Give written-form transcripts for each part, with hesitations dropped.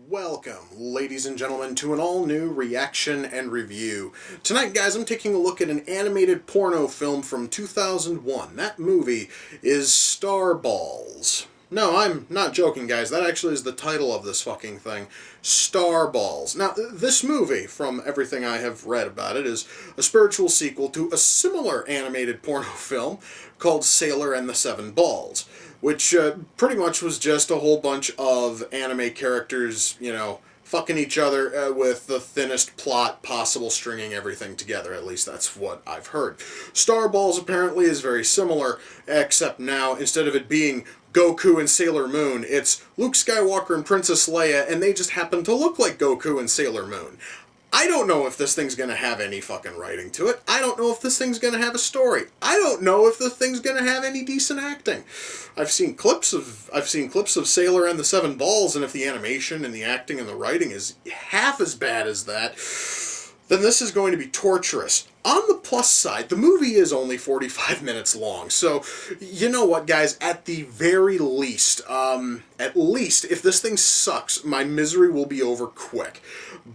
Welcome, ladies and gentlemen, to an all-new reaction and review. Tonight, guys, I'm taking a look at an animated porno film from 2001. That movie is Starballs. No, I'm not joking, guys. That actually is the title of this fucking thing. Starballs. Now, this movie, from everything I have read about it, is a spiritual sequel to a similar animated porno film called Sailor and the Seven Balls, which pretty much was just a whole bunch of anime characters, you know, fucking each other with the thinnest plot possible, stringing everything together. At least that's what I've heard. Starballs apparently is very similar, except now, instead of it being Goku and Sailor Moon, it's Luke Skywalker and Princess Leia, and they just happen to look like Goku and Sailor Moon. I don't know if this thing's gonna have any fucking writing to it. I don't know if this thing's gonna have a story. I don't know if the thing's gonna have any decent acting. I've seen clips of Sailor and the Seven Balls, and if the animation and the acting and the writing is half as bad as that, then this is going to be torturous. On the plus side, the movie is only 45 minutes long, so you know what, guys, at the very least, if this thing sucks, my misery will be over quick.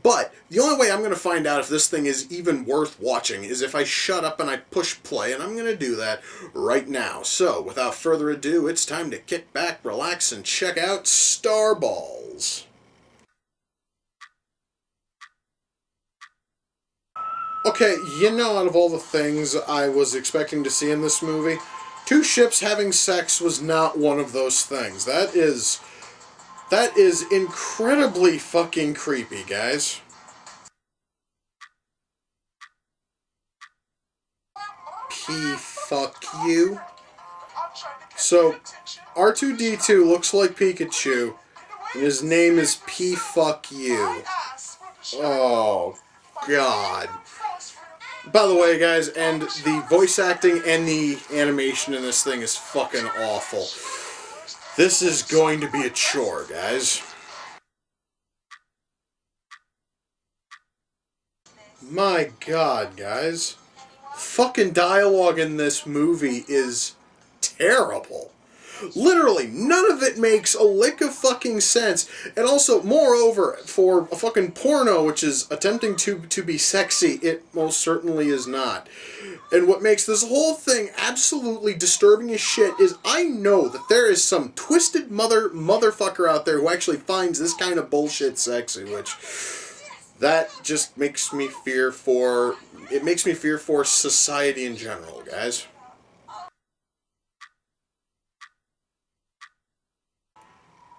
But the only way I'm going to find out if this thing is even worth watching is if I shut up and I push play, and I'm going to do that right now. So, without further ado, it's time to kick back, relax, and check out Starballs. Okay, you know, out of all the things I was expecting to see in this movie, two ships having sex was not one of those things. That is incredibly fucking creepy, guys. Fuck you. So, R2-D2 looks like Pikachu, and his name is Fuck you. Oh, God. By the way, guys, and the voice acting and the animation in this thing is fucking awful. This is going to be a chore, guys. My God, guys. Fucking dialogue in this movie is terrible. Literally, none of it makes a lick of fucking sense. And also, moreover, for a fucking porno, which is attempting to be sexy, it most certainly is not. And what makes this whole thing absolutely disturbing as shit is I know that there is some twisted motherfucker out there who actually finds this kind of bullshit sexy, which that just makes me fear for... It makes me fear for society in general, guys.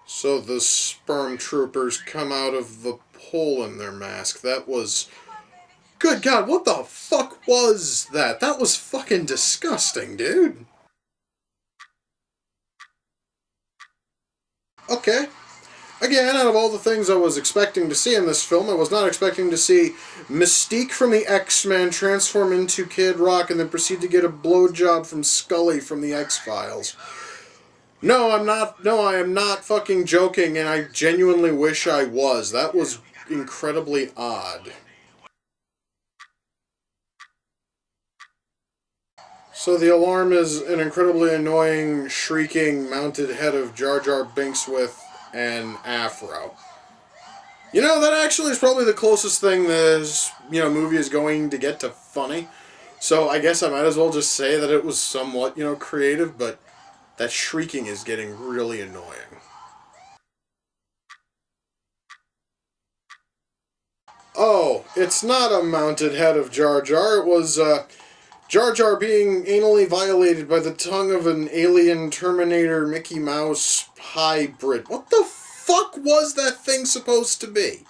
So the sperm troopers come out of the hole in their mask. That was... Good God, what the fuck was that? That was fucking disgusting, dude. Okay. Again, out of all the things I was expecting to see in this film, I was not expecting to see Mystique from the X-Men transform into Kid Rock and then proceed to get a blowjob from Scully from the X-Files. No, I am not fucking joking, and I genuinely wish I was. That was incredibly odd. So the alarm is an incredibly annoying, shrieking, mounted head of Jar Jar Binks with an afro. You know, that actually is probably the closest thing this, movie is going to get to funny. So I guess I might as well just say that it was somewhat, creative, but that shrieking is getting really annoying. Oh, it's not a mounted head of Jar Jar. It was, Jar Jar being anally violated by the tongue of an alien Terminator Mickey Mouse hybrid. What the fuck was that thing supposed to be?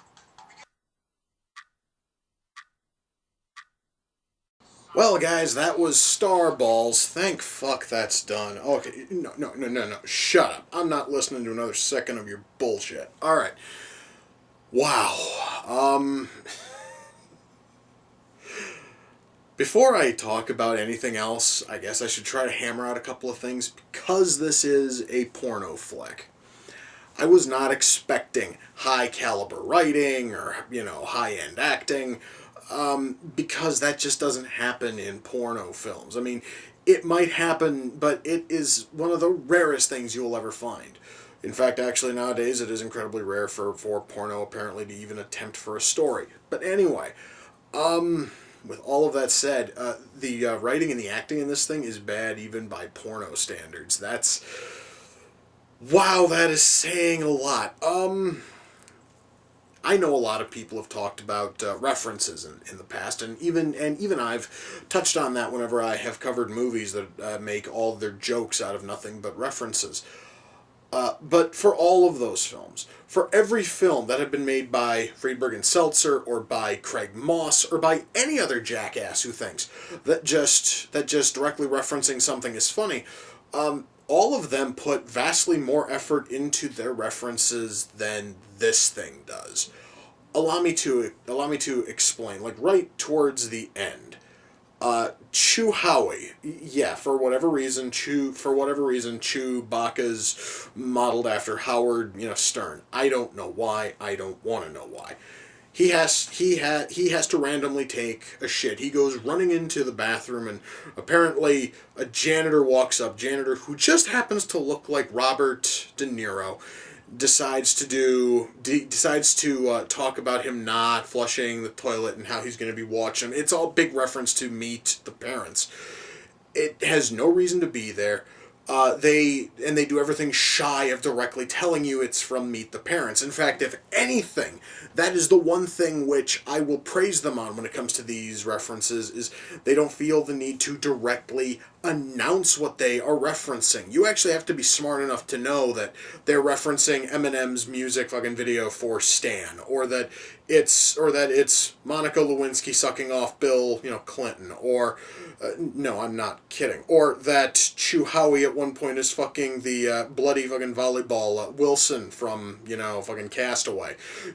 Well, guys, that was Starballs. Thank fuck that's done. Okay, no. Shut up. I'm not listening to another second of your bullshit. Alright. Wow. Before I talk about anything else, I guess I should try to hammer out a couple of things. Because this is a porno flick, I was not expecting high caliber writing or, high end acting, because that just doesn't happen in porno films. I mean, it might happen, but it is one of the rarest things you'll ever find. In fact, actually, nowadays it is incredibly rare for porno apparently to even attempt for a story. But anyway, with all of that said, the writing and the acting in this thing is bad even by porno standards. Wow, that is saying a lot. I know a lot of people have talked about references in the past, and even I've touched on that whenever I have covered movies that make all their jokes out of nothing but references. But for all of those films, for every film that had been made by Friedberg and Seltzer, or by Craig Moss, or by any other jackass who thinks that just directly referencing something is funny, all of them put vastly more effort into their references than this thing does. Allow me to explain. Like right towards the end, Chew Howie, yeah, for whatever reason, Chewbacca's modeled after Howard, Stern. I don't know why. I don't want to know why. He has to randomly take a shit. He goes running into the bathroom, and apparently a janitor walks up. Janitor who just happens to look like Robert De Niro decides to talk about him not flushing the toilet and how he's going to be watching. It's all big reference to Meet the Parents. It has no reason to be there. They do everything shy of directly telling you it's from Meet the Parents. In fact, if anything, that is the one thing which I will praise them on when it comes to these references, is they don't feel the need to directly announce what they are referencing. You actually have to be smart enough to know that they're referencing Eminem's music fucking video for Stan, or that it's Monica Lewinsky sucking off Bill, Clinton, or no, I'm not kidding. Or that Chew Howie at one point is fucking the bloody fucking volleyball Wilson from, fucking Castaway.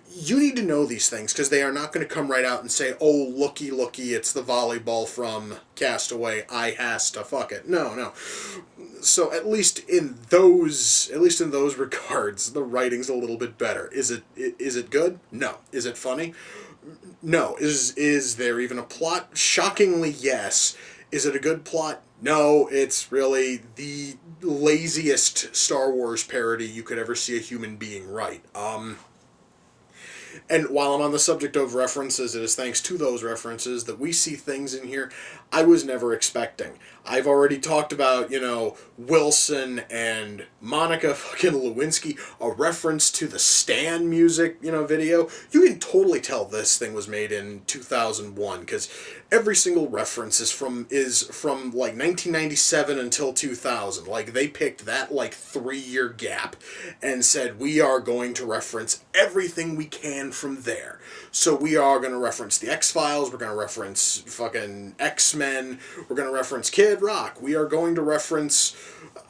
You need to know these things, because they are not going to come right out and say, oh, looky, it's the volleyball from Castaway, I has to fuck it. No. So at least in those regards, the writing's a little bit better. Is it good? No. Is it funny? No. Is there even a plot? Shockingly, yes. Is it a good plot? No, it's really the laziest Star Wars parody you could ever see a human being write. And while I'm on the subject of references, it is thanks to those references that we see things in here I was never expecting. I've already talked about, Wilson and Monica fucking Lewinsky, a reference to the Stan music, video. You can totally tell this thing was made in 2001, because every single reference is from like 1997 until 2000. Like, they picked that 3-year gap and said, we are going to reference everything we can from there. So we are going to reference the X-Files, we're going to reference fucking X-Men, we're going to reference Kid Rock, we are going to reference,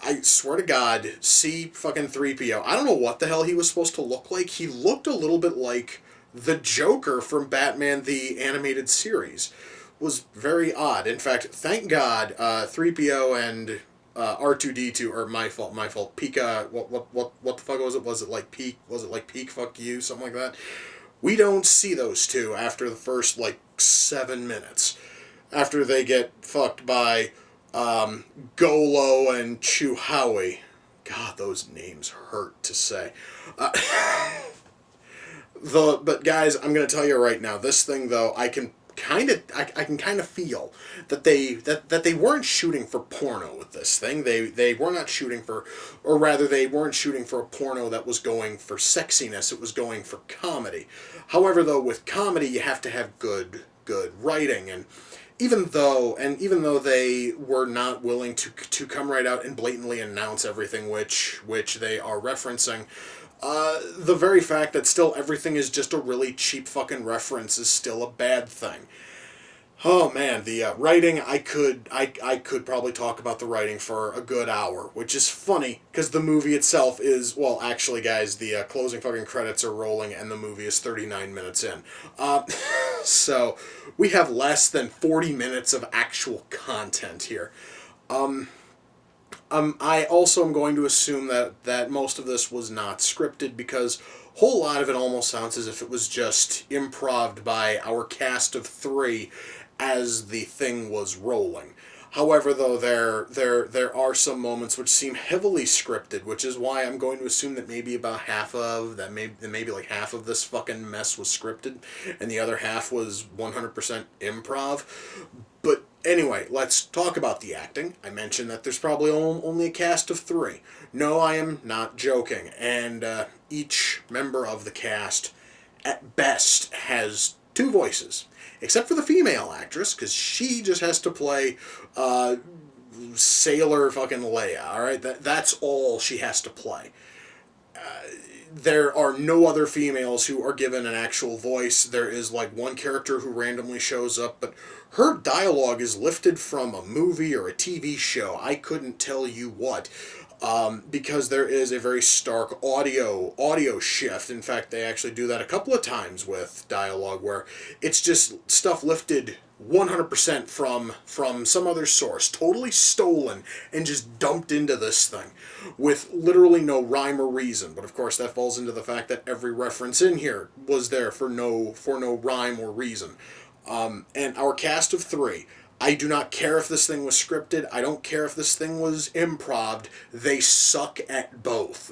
I swear to God, C fucking 3PO. I don't know what the hell he was supposed to look like. He looked a little bit like the Joker from Batman the Animated Series. Was very odd. In fact, thank God, 3PO and R2D2, or my fault, Pika, what the fuck was it? Was it like Peak, fuck you, something like that? We don't see those two after the first, 7 minutes. After they get fucked by Golo and Chew Howie. God, those names hurt to say. But guys, I'm going to tell you right now, this thing, though, I can kind of feel that they weren't shooting for porno with this thing. They were not shooting for, or rather they weren't shooting for a porno that was going for sexiness. It was going for comedy. However, though, with comedy you have to have good writing, and even though they were not willing to come right out and blatantly announce everything which they are referencing, the very fact that still everything is just a really cheap fucking reference is still a bad thing. Oh man, the writing, I could probably talk about the writing for a good hour, which is funny because the movie itself is, well, actually, guys, the closing fucking credits are rolling and the movie is 39 minutes in. Uh, so we have less than 40 minutes of actual content here. I also am going to assume that most of this was not scripted because a whole lot of it almost sounds as if it was just improv'd by our cast of three as the thing was rolling. However, though, there are some moments which seem heavily scripted, which is why I'm going to assume that maybe about half of that, maybe like half of this fucking mess was scripted, and the other half was 100% improv. But anyway, let's talk about the acting. I mentioned that there's probably only a cast of three. No, I am not joking, and each member of the cast, at best, has two voices, except for the female actress, because she just has to play Sailor fucking Leia. All right, that's all she has to play. There are no other females who are given an actual voice. There is like one character who randomly shows up, but her dialogue is lifted from a movie or a TV show. I couldn't tell you what. Because there is a very stark audio shift. In fact, they actually do that a couple of times with dialogue where it's just stuff lifted 100% from some other source, totally stolen and just dumped into this thing with literally no rhyme or reason. But of course, that falls into the fact that every reference in here was there for no rhyme or reason. And our cast of three. I do not care if this thing was scripted. I don't care if this thing was improv. They suck at both.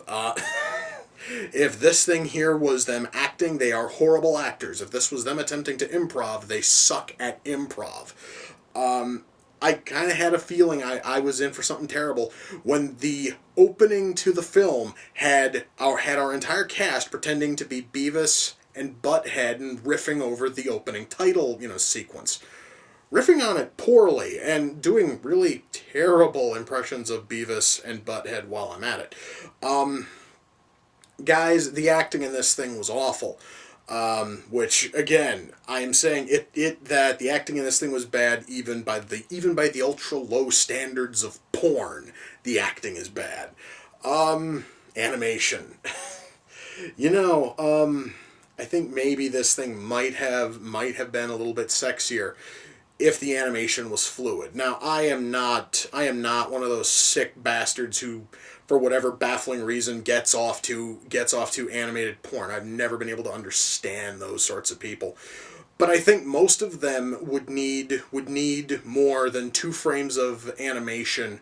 If this thing here was them acting, they are horrible actors. If this was them attempting to improv, they suck at improv. I kind of had a feeling I was in for something terrible when the opening to the film had our entire cast pretending to be Beavis and Butthead and riffing over the opening title, sequence. Riffing on it poorly and doing really terrible impressions of Beavis and Butthead while I'm at it. Guys, the acting in this thing was awful. Which again, I am saying that the acting in this thing was bad even by the ultra low standards of porn. The acting is bad. Animation. I think maybe this thing might have been a little bit sexier if the animation was fluid. Now, I am not one of those sick bastards who, for whatever baffling reason, gets off to animated porn. I've never been able to understand those sorts of people. But I think most of them would need more than 2 frames of animation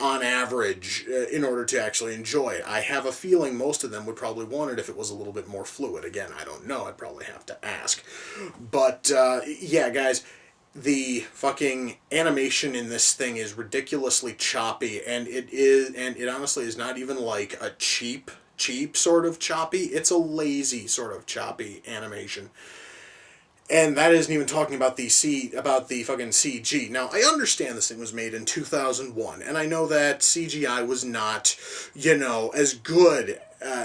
on average in order to actually enjoy it. I have a feeling most of them would probably want it if it was a little bit more fluid. Again, I don't know. I'd probably have to ask. But yeah, guys, the fucking animation in this thing is ridiculously choppy, and it honestly is not even like a cheap sort of choppy. It's a lazy sort of choppy animation. And that isn't even talking about the fucking CG. Now, I understand this thing was made in 2001, and I know that CGI was not, as good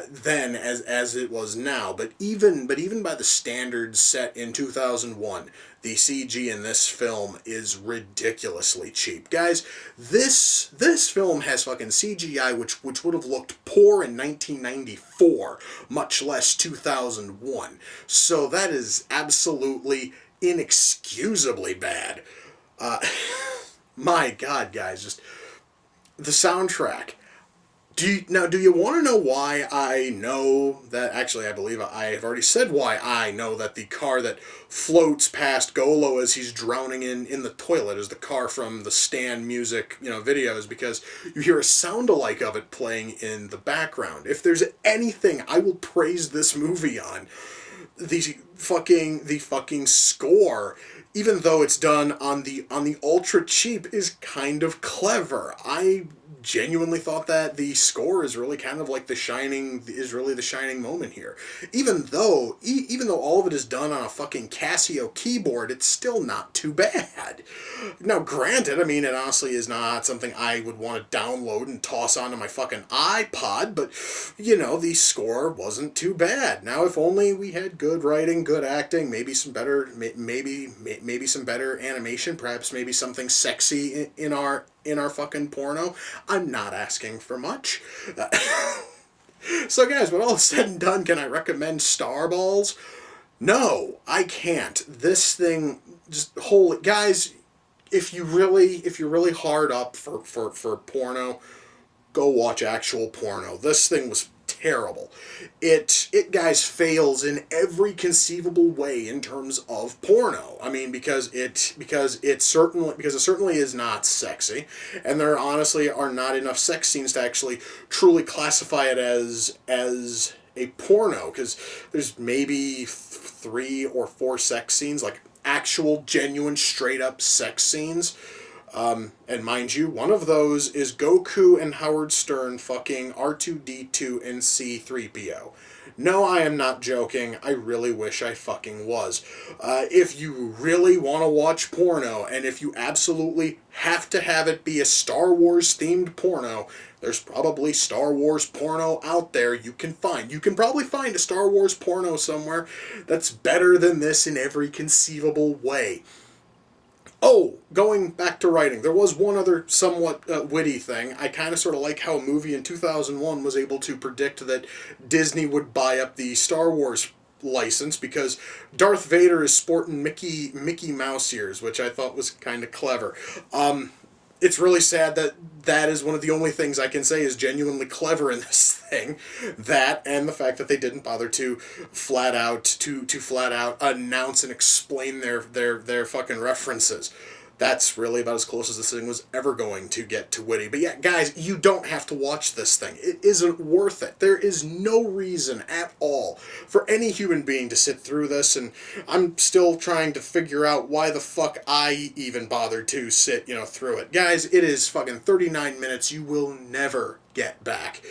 then as it was now. But even by the standards set in 2001, the CG in this film is ridiculously cheap. Guys, this film has fucking CGI which would have looked poor in 1994, much less 2001. So that is absolutely inexcusably bad. My God, guys, just the soundtrack. Do you want to know why I know that? Actually, I believe I have already said why I know that the car that floats past Golo as he's drowning in the toilet is the car from the Stan music, videos, because you hear a sound-alike of it playing in the background. If there's anything I will praise this movie on, the fucking score, even though it's done on the ultra cheap, is kind of clever. I genuinely thought that the score is really kind of like the shining moment here. Even though all of it is done on a fucking Casio keyboard, it's still not too bad. Now, granted, I mean, it honestly is not something I would want to download and toss onto my fucking iPod, but you know, the score wasn't too bad. Now, if only we had good writing, good acting, maybe some better some better animation, perhaps maybe something sexy in our fucking porno. I'm not asking for much. So guys, when all is said and done, can I recommend Starballs? No, I can't. This thing, just holy guys, if you're really hard up for porno, go watch actual porno. This thing was terrible. It guys fails in every conceivable way in terms of porno. I mean, because it certainly is not sexy, and there honestly are not enough sex scenes to actually truly classify it as a porno, because there's maybe 3 or 4 sex scenes, like actual genuine straight up sex scenes. And mind you, one of those is Goku and Howard Stern fucking R2-D2 and C-3PO. No, I am not joking. I really wish I fucking was. If you really want to watch porno, and if you absolutely have to have it be a Star Wars themed porno, there's probably Star Wars porno out there you can find. You can probably find a Star Wars porno somewhere that's better than this in every conceivable way. Oh, going back to writing, there was one other somewhat witty thing. I kind of sort of like how a movie in 2001 was able to predict that Disney would buy up the Star Wars license, because Darth Vader is sporting Mickey Mouse ears, which I thought was kind of clever. It's really sad that is one of the only things I can say is genuinely clever in this thing. That, and the fact that they didn't bother to flat out announce and explain their fucking references. That's really about as close as this thing was ever going to get to witty. But yeah, guys, you don't have to watch this thing. It isn't worth it. There is no reason at all for any human being to sit through this, and I'm still trying to figure out why the fuck I even bothered to sit, through it. Guys, it is fucking 39 minutes you will never get back.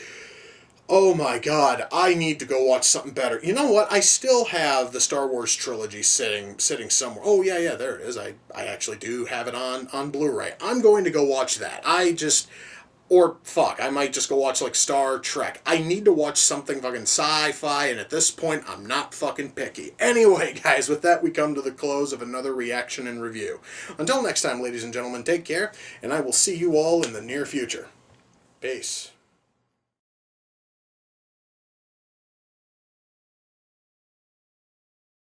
Oh my god, I need to go watch something better. You know what? I still have the Star Wars trilogy sitting somewhere. Oh yeah, there it is. I actually do have it on Blu-ray. I'm going to go watch that. I might just go watch like Star Trek. I need to watch something fucking sci-fi, and at this point, I'm not fucking picky. Anyway, guys, with that, we come to the close of another reaction and review. Until next time, ladies and gentlemen, take care, and I will see you all in the near future. Peace.